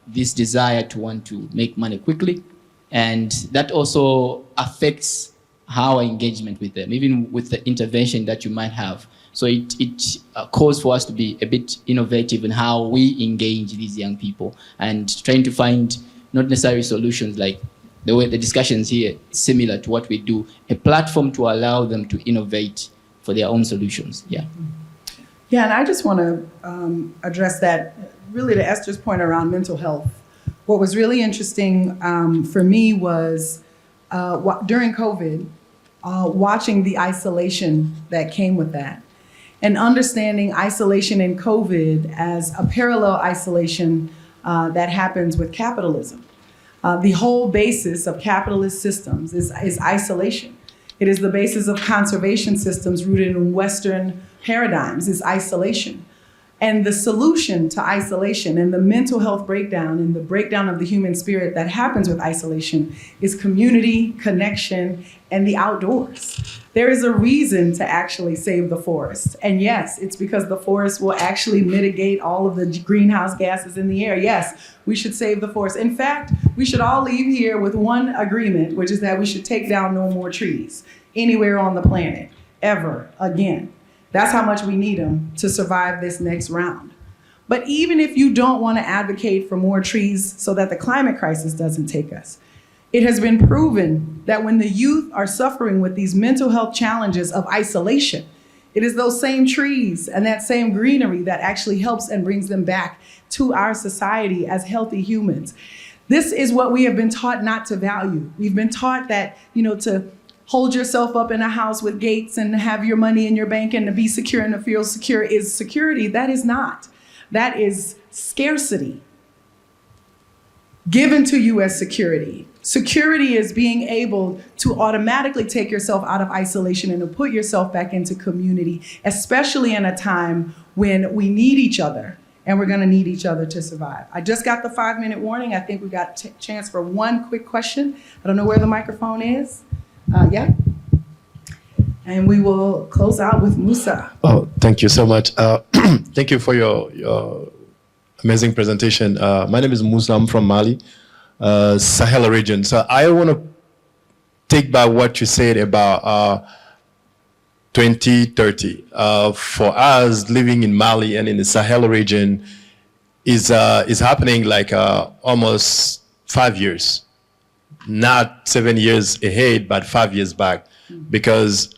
this desire to want to make money quickly. And that also affects our engagement with them, even with the intervention that you might have. So it calls for us to be a bit innovative in how we engage these young people and trying to find not necessarily solutions like the way the discussions here similar to what we do, a platform to allow them to innovate for their own solutions. Yeah. Yeah, and I just want to address that, really to Esther's point around mental health. What was really interesting for me was during COVID, watching the isolation that came with that and understanding isolation in COVID as a parallel isolation that happens with capitalism. The whole basis of capitalist systems is isolation. It is the basis of conservation systems rooted in Western paradigms is isolation. And the solution to isolation and the mental health breakdown and the breakdown of the human spirit that happens with isolation is community, connection, and the outdoors. There is a reason to actually save the forest. And yes, it's because the forest will actually mitigate all of the greenhouse gases in the air. Yes, we should save the forest. In fact, we should all leave here with one agreement, which is that we should take down no more trees anywhere on the planet, ever again. That's how much we need them to survive this next round. But even if you don't want to advocate for more trees so that the climate crisis doesn't take us, it has been proven that when the youth are suffering with these mental health challenges of isolation, It is those same trees and that same greenery that actually helps and brings them back to our society as healthy humans. This is what we have been taught not to value. We've been taught that, to hold yourself up in a house with gates and have your money in your bank and to be secure and to feel secure is security. That is not. That is scarcity given to you as security. Security is being able to automatically take yourself out of isolation and to put yourself back into community, especially in a time when we need each other and we're going to need each other to survive. I just got the 5-minute warning. I think we got a chance for one quick question. I don't know where the microphone is. Yeah. And we will close out with Musa. Oh, thank you so much. Thank you for your amazing presentation. My name is Musa. I'm from Mali, Sahel region. So I want to take back what you said about 2030. For us living in Mali and in the Sahel region is happening like almost 5 years. Not 7 years ahead, but 5 years back, because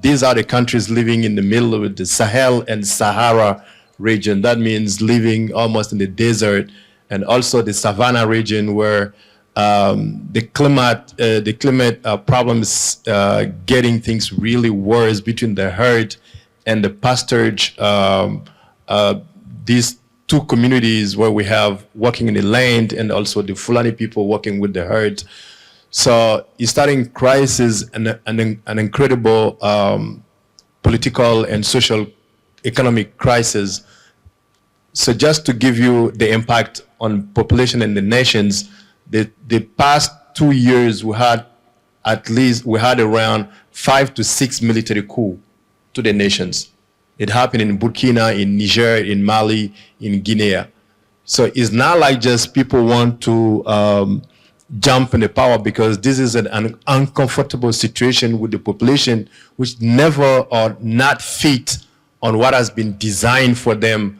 these are the countries living in the middle of the Sahel and Sahara region. That means living almost in the desert, and also the Savannah region where the climate problems getting things really worse between the herd and the pasturage. These two communities where we have working in the land and also the Fulani people working with the herd. So it's starting crisis and an incredible political and social economic crisis. So just to give you the impact on population and the nations, the past 2 years we had around 5 to 6 military coups to the nations. It happened in Burkina, in Niger, in Mali, in Guinea. So it's not like just people want to jump in the power, because this is an uncomfortable situation with the population which never or not fit on what has been designed for them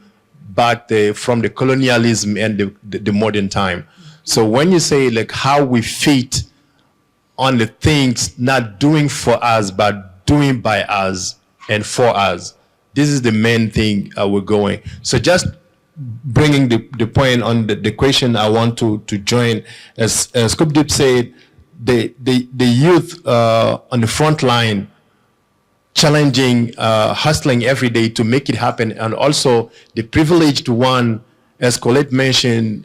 back from the colonialism and the modern time. So when you say like how we fit on the things not doing for us but doing by us and for us, this is the main thing we're going. So just bringing the point on the question I want to join, as Skupdeep said, the youth on the front line challenging, hustling every day to make it happen, and also the privileged one, as Collete mentioned,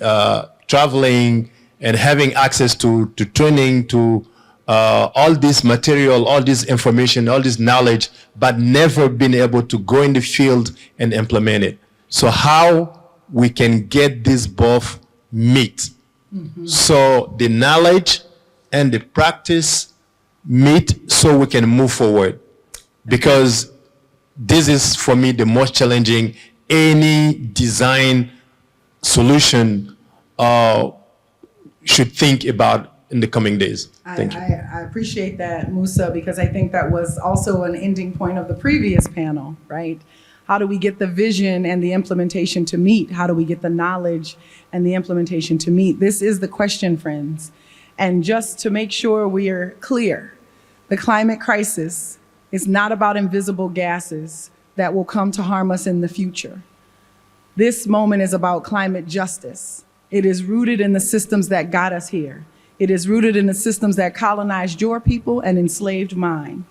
traveling and having access to training, to all this material, all this information, all this knowledge, but never been able to go in the field and implement it. So how we can get this both meet? So the knowledge and the practice meet so we can move forward. Because this is, for me, the most challenging. Any design solution should think about in the coming days. Thank you. I appreciate that, Musa, because I think that was also an ending point of the previous panel, right? How do we get the vision and the implementation to meet? How do we get the knowledge and the implementation to meet? This is the question, friends. And just to make sure we are clear, the climate crisis is not about invisible gases that will come to harm us in the future. This moment is about climate justice. It is rooted in the systems that got us here. It is rooted in the systems that colonized your people and enslaved mine.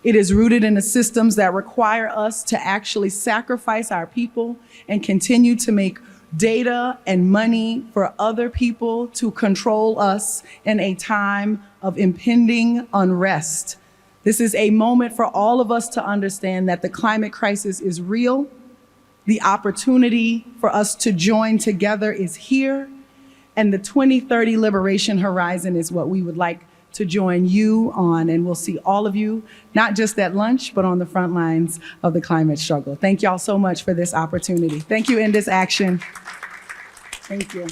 It is rooted in the systems that require us to actually sacrifice our people and continue to make data and money for other people to control us in a time of impending unrest. This is a moment for all of us to understand that the climate crisis is real. The opportunity for us to join together is here. And the 2030 Liberation Horizon is what we would like to join you on. And we'll see all of you, not just at lunch, but on the front lines of the climate struggle. Thank y'all so much for this opportunity. Thank you, In This Action. Thank you.